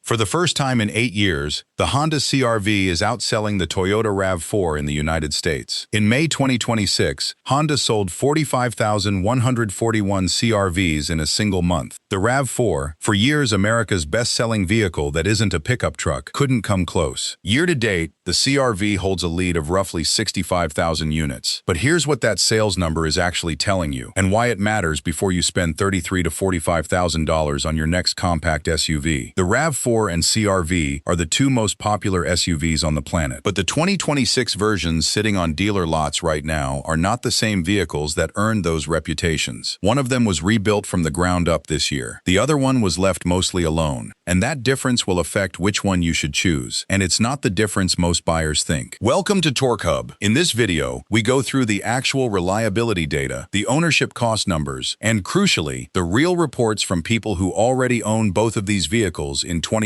For the first time in 8 years, the Honda CR-V is outselling the Toyota RAV4 in the United States. In May 2026, Honda sold 45,141 CR-Vs in a single month. The RAV4, for years America's best-selling vehicle that isn't a pickup truck, couldn't come close. Year-to-date, the CR-V holds a lead of roughly 65,000 units. But here's what that sales number is actually telling you, and why it matters before you spend $33,000 to $45,000 on your next compact SUV. The RAV4 and CR-V are the two most popular SUVs on the planet. But the 2026 versions sitting on dealer lots right now are not the same vehicles that earned those reputations. One of them was rebuilt from the ground up this year. The other one was left mostly alone. And that difference will affect which one you should choose. And it's not the difference most buyers think. Welcome to Torque Hub. In this video, we go through the actual reliability data, the ownership cost numbers, and crucially, the real reports from people who already own both of these vehicles in 2026.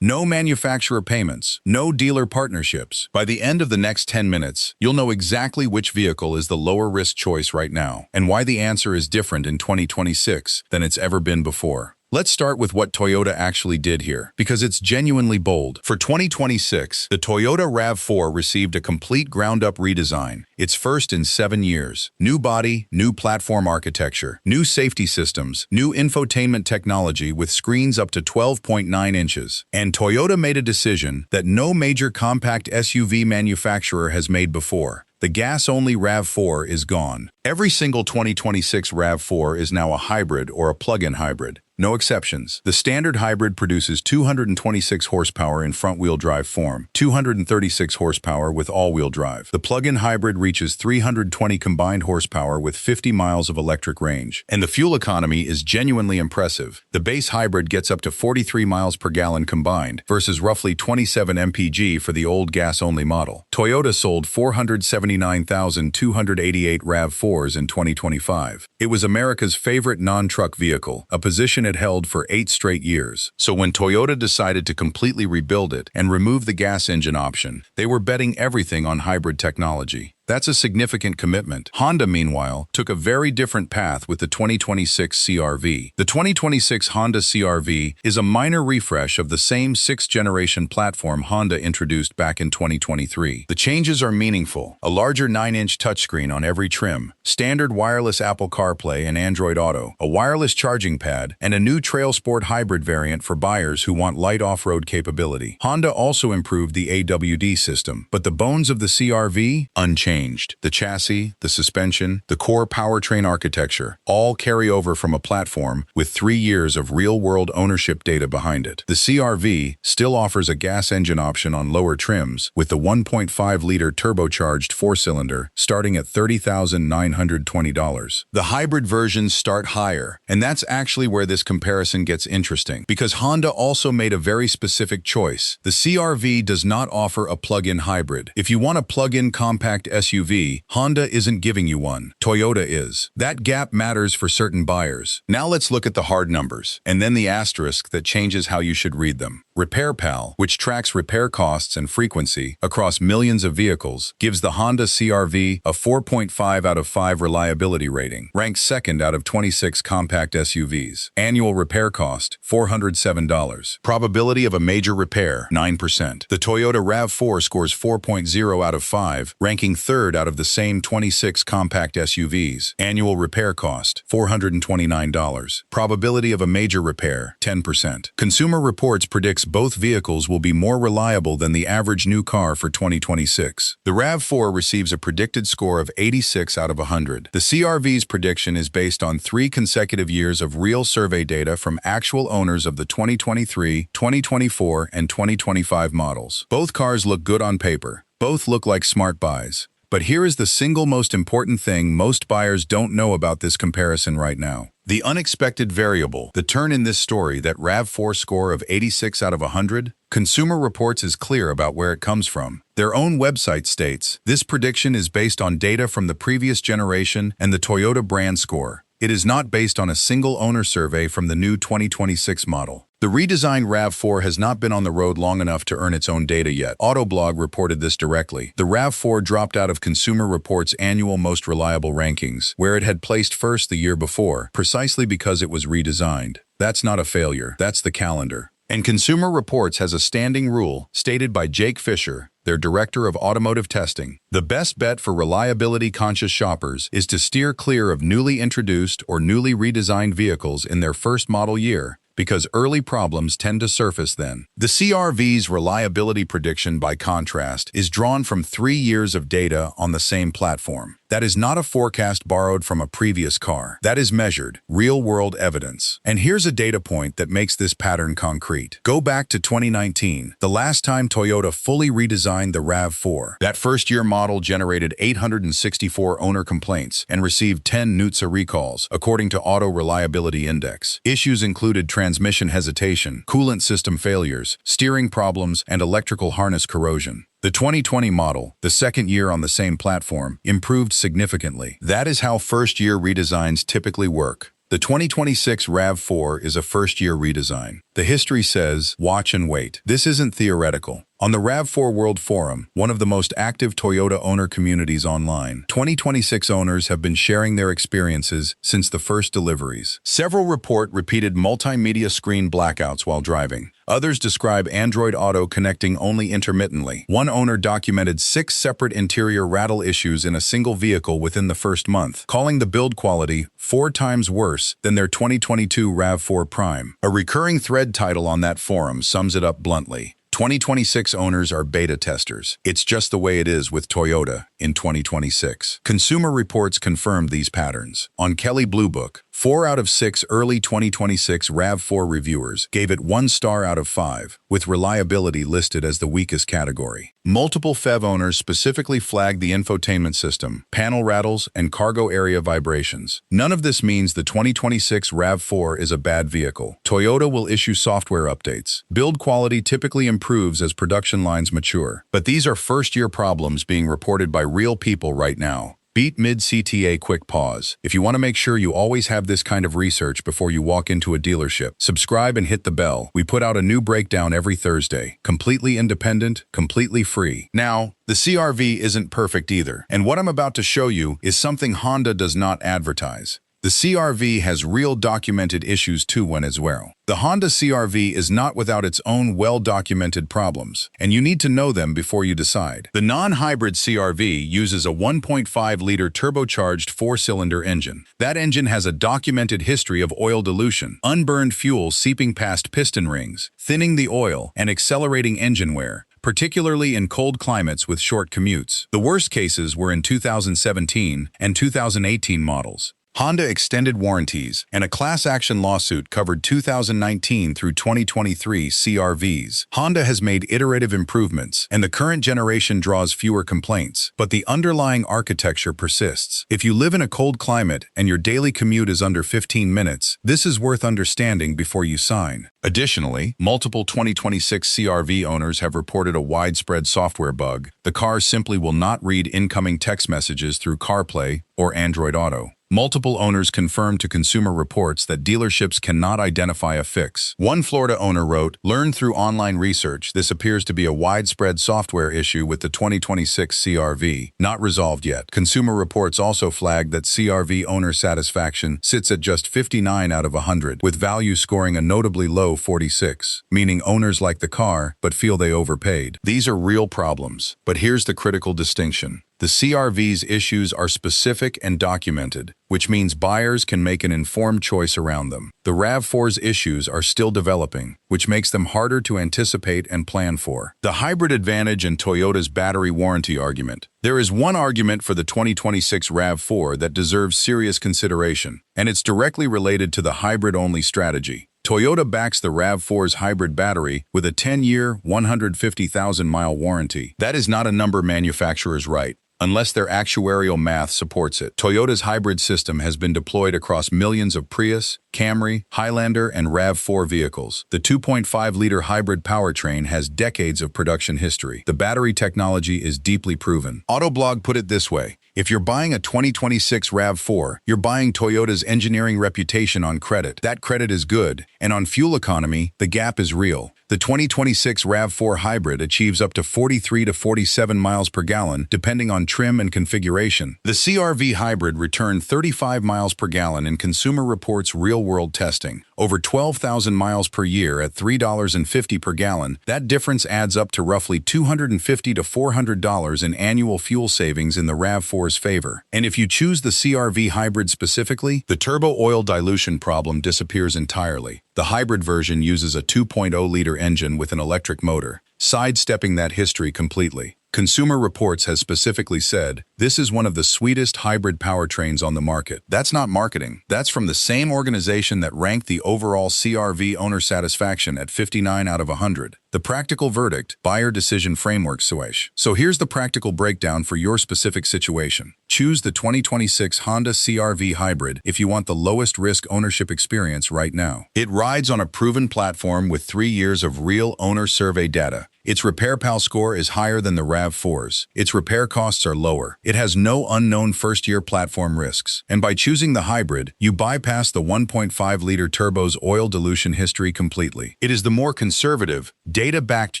No manufacturer payments, no dealer partnerships. By the end of the next 10 minutes, you'll know exactly which vehicle is the lower risk choice right now, and why the answer is different in 2026 than it's ever been before. Let's start with what Toyota actually did here, because it's genuinely bold. For 2026, the Toyota RAV4 received a complete ground-up redesign, its first in 7 years. New body, new platform architecture, new safety systems, new infotainment technology with screens up to 12.9 inches. And Toyota made a decision that no major compact SUV manufacturer has made before. The gas-only RAV4 is gone. Every single 2026 RAV4 is now a hybrid or a plug-in hybrid. No exceptions. The standard hybrid produces 226 horsepower in front-wheel drive form, 236 horsepower with all-wheel drive. The plug-in hybrid reaches 320 combined horsepower with 50 miles of electric range. And the fuel economy is genuinely impressive. The base hybrid gets up to 43 miles per gallon combined, versus roughly 27 mpg for the old gas-only model. Toyota sold 479,288 RAV4s in 2025. It was America's favorite non-truck vehicle, a position it held for 8 straight years. So when Toyota decided to completely rebuild it and remove the gas engine option, they were betting everything on hybrid technology. That's a significant commitment. Honda, meanwhile, took a very different path with the 2026 CR-V. The 2026 Honda CR-V is a minor refresh of the same 6th-generation platform Honda introduced back in 2023. The changes are meaningful. A larger 9-inch touchscreen on every trim, standard wireless Apple CarPlay and Android Auto, a wireless charging pad, and a new Trail Sport hybrid variant for buyers who want light off-road capability. Honda also improved the AWD system, but the bones of the CR-V, unchanged. The chassis, the suspension, the core powertrain architecture, all carry over from a platform with 3 years of real-world ownership data behind it. The CR-V still offers a gas engine option on lower trims, with the 1.5-liter turbocharged 4-cylinder starting at $30,920. The hybrid versions start higher, and that's actually where this comparison gets interesting, because Honda also made a very specific choice. The CR-V does not offer a plug-in hybrid. If you want a plug-in compact SUV, Honda isn't giving you one. Toyota is. That gap matters for certain buyers. Now let's look at the hard numbers, and then the asterisk that changes how you should read them. RepairPal, which tracks repair costs and frequency across millions of vehicles, gives the Honda CR-V a 4.5 out of 5 reliability rating, ranks second out of 26 compact SUVs. Annual repair cost, $407. Probability of a major repair, 9%. The Toyota RAV4 scores 4.0 out of 5, ranking third out of the same 26 compact SUVs. Annual repair cost, $429. Probability of a major repair, 10%. Consumer Reports predicts both vehicles will be more reliable than the average new car for 2026. The RAV4 receives a predicted score of 86 out of 100. The CR-V's prediction is based on 3 consecutive years of real survey data from actual owners of the 2023, 2024, and 2025 models. Both cars look good on paper. Both look like smart buys. But here is the single most important thing most buyers don't know about this comparison right now. The unexpected variable, the turn in this story, that RAV4 score of 86 out of 100, Consumer Reports is clear about where it comes from. Their own website states, this prediction is based on data from the previous generation and the Toyota brand score. It is not based on a single owner survey from the new 2026 model. The redesigned RAV4 has not been on the road long enough to earn its own data yet. Autoblog reported this directly. The RAV4 dropped out of Consumer Reports' annual most reliable rankings, where it had placed first the year before, precisely because it was redesigned. That's not a failure. That's the calendar. And Consumer Reports has a standing rule, stated by Jake Fisher, their director of automotive testing. The best bet for reliability-conscious shoppers is to steer clear of newly introduced or newly redesigned vehicles in their first model year, because early problems tend to surface then. The CR-V's reliability prediction, by contrast, is drawn from 3 years of data on the same platform. That is not a forecast borrowed from a previous car. That is measured, real-world evidence. And here's a data point that makes this pattern concrete. Go back to 2019, the last time Toyota fully redesigned the RAV4. That first-year model generated 864 owner complaints and received 10 NHTSA recalls, according to Auto Reliability Index. Issues included transmission hesitation, coolant system failures, steering problems, and electrical harness corrosion. The 2020 model, the second year on the same platform, improved significantly. That is how first-year redesigns typically work. The 2026 RAV4 is a first-year redesign. The history says, watch and wait. This isn't theoretical. On the RAV4 World Forum, one of the most active Toyota owner communities online, 2026 owners have been sharing their experiences since the first deliveries. Several report repeated multimedia screen blackouts while driving. Others describe Android Auto connecting only intermittently. One owner documented 6 separate interior rattle issues in a single vehicle within the first month, calling the build quality 4 times worse than their 2022 RAV4 Prime. A recurring thread title on that forum sums it up bluntly. 2026 owners are beta testers. It's just the way it is with Toyota in 2026. Consumer Reports confirmed these patterns. On Kelley Blue Book, 4 out of 6 early 2026 RAV4 reviewers gave it 1 star out of 5, with reliability listed as the weakest category. Multiple FEV owners specifically flagged the infotainment system, panel rattles, and cargo area vibrations. None of this means the 2026 RAV4 is a bad vehicle. Toyota will issue software updates. Build quality typically improves as production lines mature. But these are first-year problems being reported by real people right now. Beat mid-CTA quick pause. If you want to make sure you always have this kind of research before you walk into a dealership, subscribe and hit the bell. We put out a new breakdown every Thursday. Completely independent, completely free. Now, the CR-V isn't perfect either. And what I'm about to show you is something Honda does not advertise. The CR-V has real documented issues too as well. The Honda CR-V is not without its own well-documented problems, and you need to know them before you decide. The non-hybrid CR-V uses a 1.5-liter turbocharged 4-cylinder engine. That engine has a documented history of oil dilution, unburned fuel seeping past piston rings, thinning the oil, and accelerating engine wear, particularly in cold climates with short commutes. The worst cases were in 2017 and 2018 models. Honda extended warranties, and a class action lawsuit covered 2019 through 2023 CR-Vs. Honda has made iterative improvements, and the current generation draws fewer complaints, but the underlying architecture persists. If you live in a cold climate and your daily commute is under 15 minutes, this is worth understanding before you sign. Additionally, multiple 2026 CR-V owners have reported a widespread software bug. The car simply will not read incoming text messages through CarPlay or Android Auto. Multiple owners confirmed to Consumer Reports that dealerships cannot identify a fix. One Florida owner wrote, "Learned through online research, this appears to be a widespread software issue with the 2026 CR-V, not resolved yet." Consumer Reports also flagged that CR-V owner satisfaction sits at just 59 out of 100, with value scoring a notably low 46, meaning owners like the car but feel they overpaid. These are real problems, but here's the critical distinction. The CR-V's issues are specific and documented, which means buyers can make an informed choice around them. The RAV4's issues are still developing, which makes them harder to anticipate and plan for. The hybrid advantage and Toyota's battery warranty argument. There is one argument for the 2026 RAV4 that deserves serious consideration, and it's directly related to the hybrid-only strategy. Toyota backs the RAV4's hybrid battery with a 10-year, 150,000-mile warranty. That is not a number manufacturers write, unless their actuarial math supports it. Toyota's hybrid system has been deployed across millions of Prius, Camry, Highlander, and RAV4 vehicles. The 2.5-liter hybrid powertrain has decades of production history. The battery technology is deeply proven. Autoblog put it this way: if you're buying a 2026 RAV4, you're buying Toyota's engineering reputation on credit. That credit is good, and on fuel economy, the gap is real. The 2026 RAV4 Hybrid achieves up to 43 to 47 miles per gallon, depending on trim and configuration. The CR-V Hybrid returned 35 miles per gallon in Consumer Reports real-world testing. Over 12,000 miles per year at $3.50 per gallon, that difference adds up to roughly $250 to $400 in annual fuel savings in the RAV4's favor. And if you choose the CR-V Hybrid specifically, the turbo oil dilution problem disappears entirely. The hybrid version uses a 2.0-liter engine with an electric motor, sidestepping that history completely. Consumer Reports has specifically said, "This is one of the sweetest hybrid powertrains on the market." That's not marketing. That's from the same organization that ranked the overall CR-V owner satisfaction at 59 out of 100. The practical verdict, buyer decision framework switch. So here's the practical breakdown for your specific situation. Choose the 2026 Honda CR-V Hybrid if you want the lowest risk ownership experience right now. It rides on a proven platform with 3 years of real owner survey data. Its Repair Pal score is higher than the RAV4's. Its repair costs are lower. It has no unknown first-year platform risks. And by choosing the hybrid, you bypass the 1.5-liter turbo's oil dilution history completely. It is the more conservative, data-backed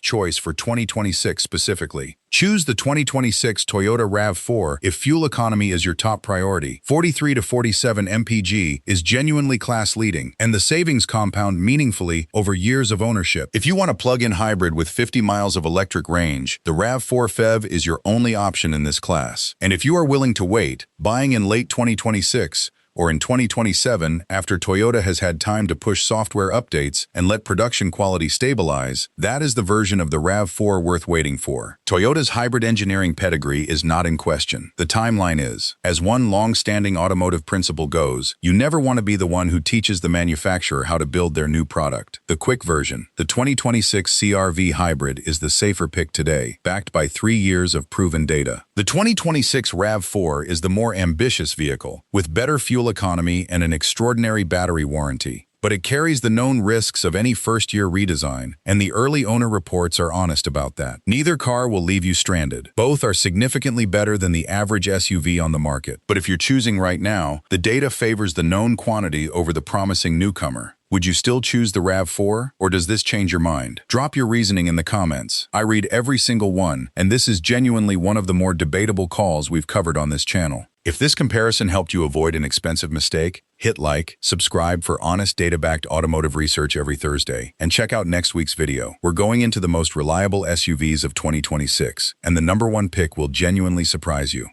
choice for 2026 specifically. Choose the 2026 Toyota RAV4 if fuel economy is your top priority. 43 to 47 mpg is genuinely class-leading, and the savings compound meaningfully over years of ownership. If you want a plug-in hybrid with 50 miles of electric range, the RAV4 PHEV is your only option in this class. And if you are willing to wait, buying in late 2026, or in 2027, after Toyota has had time to push software updates and let production quality stabilize, that is the version of the RAV4 worth waiting for. Toyota's hybrid engineering pedigree is not in question. The timeline is. As one long-standing automotive principle goes, you never want to be the one who teaches the manufacturer how to build their new product. The quick version, the 2026 CR-V Hybrid is the safer pick today, backed by 3 years of proven data. The 2026 RAV4 is the more ambitious vehicle, with better fuel economy and an extraordinary battery warranty. But it carries the known risks of any first-year redesign, and the early owner reports are honest about that. Neither car will leave you stranded. Both are significantly better than the average SUV on the market. But if you're choosing right now, the data favors the known quantity over the promising newcomer. Would you still choose the RAV4, or does this change your mind? Drop your reasoning in the comments. I read every single one, and this is genuinely one of the more debatable calls we've covered on this channel. If this comparison helped you avoid an expensive mistake, hit like, subscribe for honest data-backed automotive research every Thursday, and check out next week's video. We're going into the most reliable SUVs of 2026, and the #1 pick will genuinely surprise you.